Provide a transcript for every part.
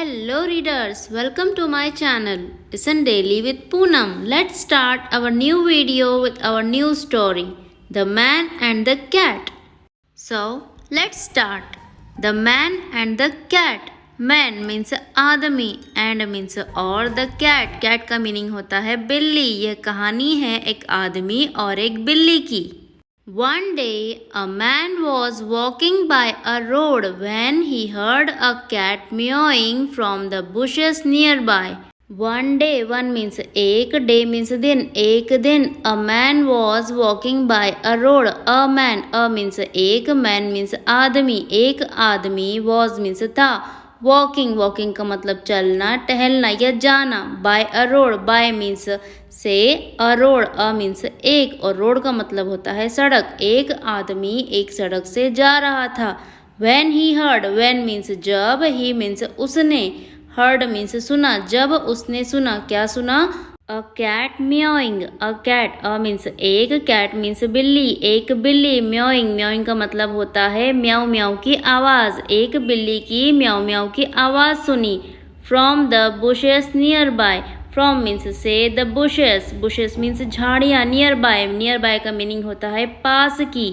Hello readers, welcome to my channel. Listen daily with Poonam. Let's start our new video with our new story, The Man and the Cat. So, let's start. The Man and the Cat. Man means आदमी and means और the cat. Cat का meaning होता है बिल्ली. यह कहानी है एक आदमी और एक बिल्ली की. One day, a man was walking by a road when he heard a cat meowing from the bushes nearby. One day, one means एक, day means दिन, एक दिन, a man was walking by a road. A man, a means एक, man means आदमी, एक आदमी, was means था. Walking, walking का मतलब चलना, टहलना या जाना. By a road, by means से, अ रोड, अ मीन्स एक और रोड का मतलब होता है सड़क. एक आदमी एक सड़क से जा रहा था. When he heard, when means जब, he मीन्स उसने, heard मीन्स सुना, जब उसने सुना, क्या सुना? A cat meowing, a cat, a means एक, cat मीन्स बिल्ली, एक बिल्ली, meowing, meowing का मतलब होता है म्याऊ म्याऊ की आवाज़. एक बिल्ली की म्याऊ म्याऊ की आवाज़ सुनी. From the bushes nearby, from means से, the bushes, bushes means झाड़ियाँ, nearby, nearby का meaning होता है पास की.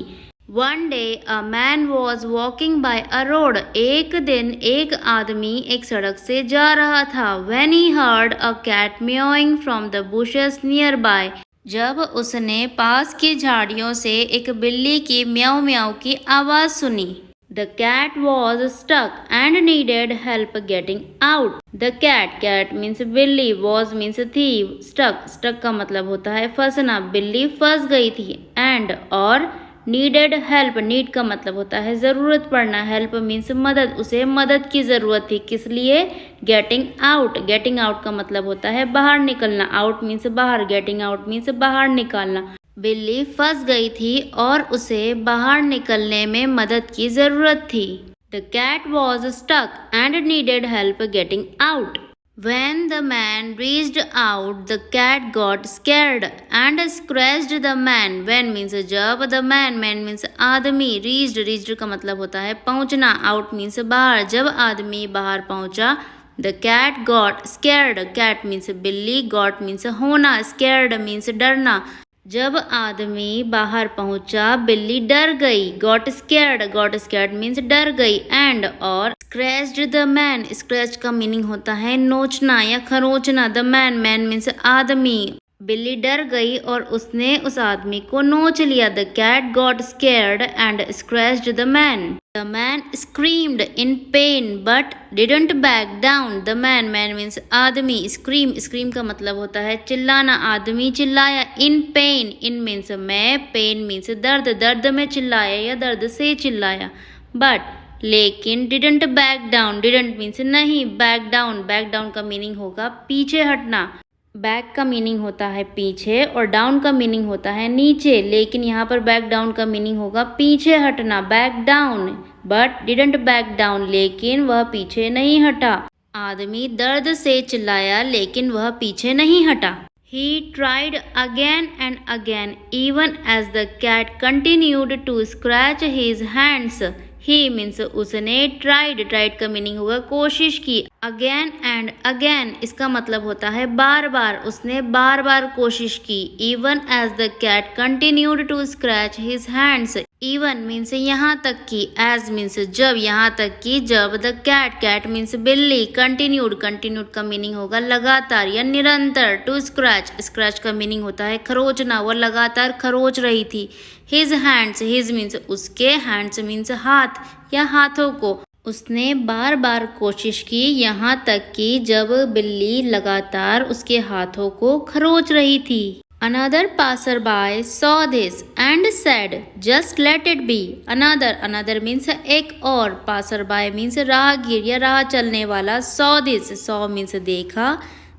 One day a man was walking by a road, एक दिन एक आदमी एक सड़क से जा रहा था. When he heard a cat meowing from the bushes nearby, जब उसने पास की झाड़ियों से एक बिल्ली की म्याऊ म्याऊ की आवाज़ सुनी. The cat was stuck and needed help getting out. The cat, cat means बिल्ली, was means थी, stuck, stuck का मतलब होता है फंसना, बिल्ली फंस गई थी. And और needed help, need का मतलब होता है ज़रूरत पड़ना, help means मदद, उसे मदद की ज़रूरत थी. किस लिए? Getting out, getting out का मतलब होता है बाहर निकलना, out means बाहर, getting out means बाहर निकालना. बिल्ली फंस गई थी और उसे बाहर निकलने में मदद की ज़रूरत थी. The cat was stuck and needed help getting out. When the man reached out, the cat got scared and scratched the man. When means जब, the man, man means आदमी, reached, reached का मतलब होता है पहुँचना, out means बाहर, जब आदमी बाहर पहुँचा. The cat got scared, cat means बिल्ली, got means होना, scared means डरना. जब आदमी बाहर पहुंचा बिल्ली डर गई. Got scared means डर गई. And और scratched the man, scratch का मीनिंग होता है नोचना या खरोचना. The man, man means आदमी. बिल्ली डर गई और उसने उस आदमी को नोच लिया. The cat got scared and scratched the man. The man screamed in pain but didn't back down. The man, man means आदमी. Scream, scream का मतलब होता है चिल्लाना, आदमी चिल्लाया. In pain, in means में, pain means दर्द, दर्द में चिल्लाया या दर्द से चिल्लाया. But लेकिन didn't back down, didn't means नहीं, back down, back down का मीनिंग होगा पीछे हटना. बैक का मीनिंग होता है पीछे और डाउन का मीनिंग होता है नीचे, लेकिन यहाँ पर बैक डाउन का मीनिंग होगा पीछे हटना, back down. But didn't back down, लेकिन वह पीछे नहीं हटा. आदमी दर्द से चिल्लाया लेकिन वह पीछे नहीं हटा. He tried again and again even as the cat continued to scratch his hands. He means उसने, tried, tried का मीनिंग होगा कोशिश की. Again and again इसका मतलब होता है बार बार, उसने बार बार कोशिश की. Even as the cat continued to scratch his hands. Even means यहाँ तक की, as means जब, यहाँ तक की जब. The cat, cat means बिल्ली. Continued, continued का मीनिंग होगा लगातार या निरंतर. To scratch, scratch का मीनिंग होता है खरोचना, वह लगातार खरोच रही थी. His hands, his means उसके, hands means हाथ या हाथों को. उसने बार बार कोशिश की यहाँ तक कि जब बिल्ली लगातार उसके हाथों को खरोच रही थी. Another passerby saw this and said, "Just let it be." Another, another means एक और. Passerby means राहगीर या राह चलने वाला. Saw this, saw means देखा.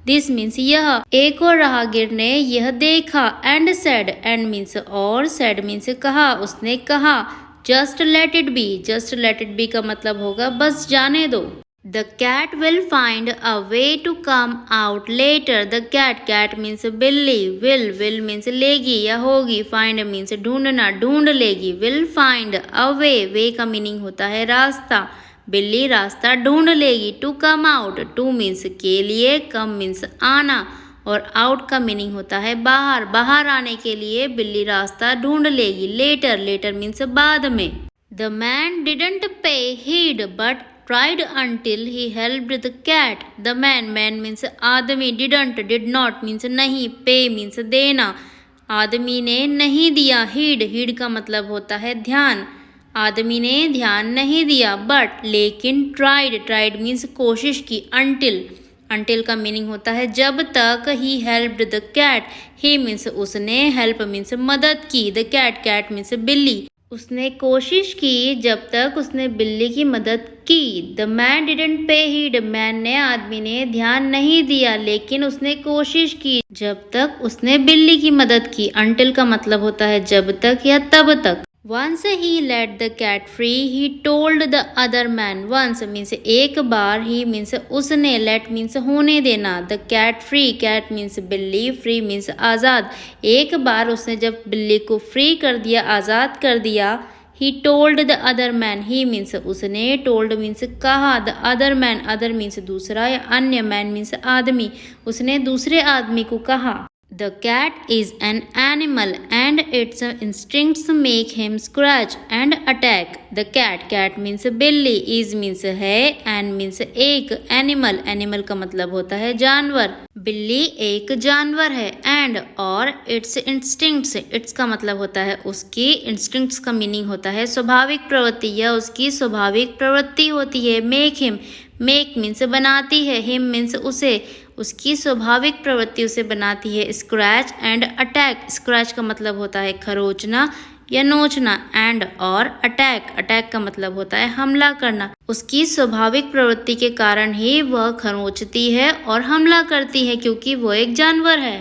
This means यह. एक और राहगीर ने यह देखा. And said, and means और, said means कहा, उसने कहा. Just let it be, just let it be का मतलब होगा बस जाने दो. The cat will find a way to come out later. The cat, cat means बिल्ली. Will means लेगी या होगी. Find means ढूंढना, ढूंढ लेगी. Will find a way, way का मीनिंग होता है रास्ता. बिल्ली रास्ता ढूंढ लेगी। To come out, to means के लिए, कम मीन्स आना और आउट का मीनिंग होता है बाहर। बाहर आने के लिए बिल्ली रास्ता ढूंढ लेगी। लेटर, लेटर मीन्स बाद में। The man didn't pay heed but tried until he helped the cat. The man, man means आदमी, didn't, did not means नहीं, pay means देना। आदमी ने नहीं दिया। हीड का मतलब होता है ध्यान। आदमी ने ध्यान नहीं दिया। बट लेकिन ट्राइड मीन्स कोशिश की। अंटिल का मीनिंग होता है जब तक। He helped the cat, he means उसने, हेल्प मीन्स मदद की। द कैट मीन्स बिल्ली। उसने कोशिश की जब तक उसने बिल्ली की मदद की। The man didn't pay heed, man ने, आदमी ने ध्यान नहीं दिया लेकिन उसने कोशिश की जब तक उसने बिल्ली की मदद की। अंटिल का मतलब होता है जब तक या तब तक। Once he let the cat free, he told the other man. Once means एक बार, he means उसने, let means होने देना। The cat free, cat means बिल्ली, free means आज़ाद। एक बार उसने जब बिल्ली को फ्री कर दिया, आज़ाद कर दिया, he told the other man, he means उसने, told means कहा, the other man, other means दूसरा या अन्य, man means आदमी, उसने दूसरे आदमी को कहा। The cat is an animal and its instincts make him scratch and attack. The cat means बिल्ली, is means है, and means एक, animal का मतलब होता है जानवर। बिल्ली एक जानवर है। and और its instincts का मतलब होता है उसकी, instincts का मीनिंग होता है स्वाभाविक प्रवृत्ति या उसकी स्वाभाविक प्रवृत्ति होती है। make means बनाती है, him means उसे, उसकी स्वाभाविक प्रवृत्ति उसे बनाती है। स्क्रैच एंड अटैक, स्क्रैच का मतलब होता है खरोचना या नोचना। एंड और अटैक का मतलब होता है हमला करना। उसकी स्वाभाविक प्रवृत्ति के कारण ही वह खरोचती है और हमला करती है क्योंकि वो एक जानवर है।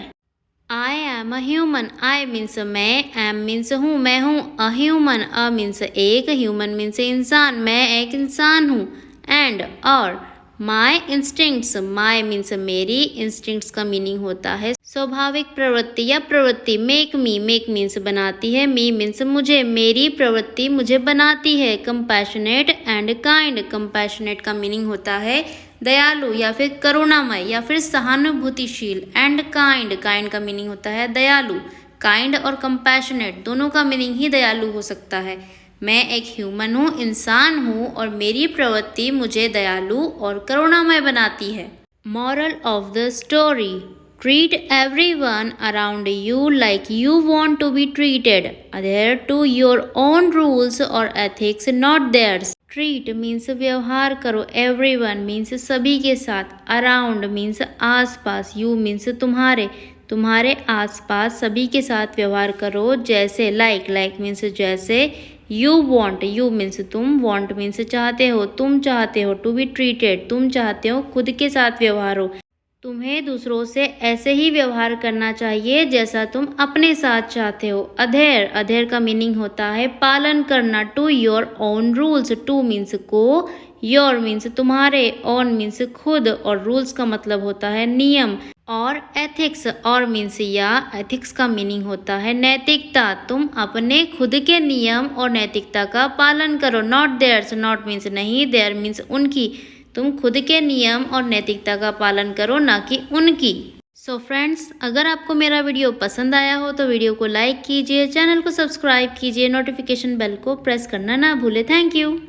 I am a human, I means मैं, एम मीन्स हूँ, मैं हूँ। अ ह्यूमन, अ मीन्स एक, ह्यूमन मीन्स इंसान, मैं एक इंसान हूँ। एंड और माई इंस्टिंक्ट्स, माई मीन्स मेरी, इंस्टिंक्ट्स का मीनिंग होता है स्वाभाविक प्रवृत्ति या प्रवृत्ति। मेक मीन्स बनाती है, मी मीन्स मुझे, मेरी प्रवृत्ति मुझे बनाती है। कंपैशनेट एंड काइंड, कंपैशनेट का मीनिंग होता है दयालु या फिर करुणामय या फिर सहानुभूतिशील। एंड काइंड का मीनिंग होता है दयालु। काइंड और कंपैशनेट दोनों का मीनिंग ही दयालु हो सकता है। मैं एक ह्यूमन हूँ, इंसान हूँ और मेरी प्रवृत्ति मुझे दयालु और करुणामय बनाती है। Moral of the story, treat everyone around you like you want to be treated. Adhere to your own rules और ethics, not theirs. Treat means व्यवहार करो, एवरीवन मीन्स सभी के साथ, अराउंड मीन्स आसपास, यू मीन्स तुम्हारे आसपास सभी के साथ व्यवहार करो जैसे। लाइक मीन्स जैसे। यू वॉन्ट, यू मीन्स तुम, वॉन्ट मीन्स चाहते हो, तुम चाहते हो। टू बी ट्रीटेड, तुम चाहते हो खुद के साथ व्यवहार हो, तुम्हें दूसरों से ऐसे ही व्यवहार करना चाहिए जैसा तुम अपने साथ चाहते हो। अधेर का मीनिंग होता है पालन करना। To your own rules, to means को, योर मीन्स तुम्हारे, ओन मीन्स खुद और रूल्स का मतलब होता है नियम। और एथिक्स, और मीन्स या, एथिक्स का मीनिंग होता है नैतिकता। तुम अपने खुद के नियम और नैतिकता का पालन करो। नॉट देयर्स, नॉट मीन्स नहीं, देयर मीन्स उनकी। तुम खुद के नियम और नैतिकता का पालन करो, ना कि उनकी। सो फ्रेंड्स, अगर आपको मेरा वीडियो पसंद आया हो तो वीडियो को लाइक कीजिए, चैनल को सब्सक्राइब कीजिए, नोटिफिकेशन बेल को प्रेस करना ना भूले। Thank you.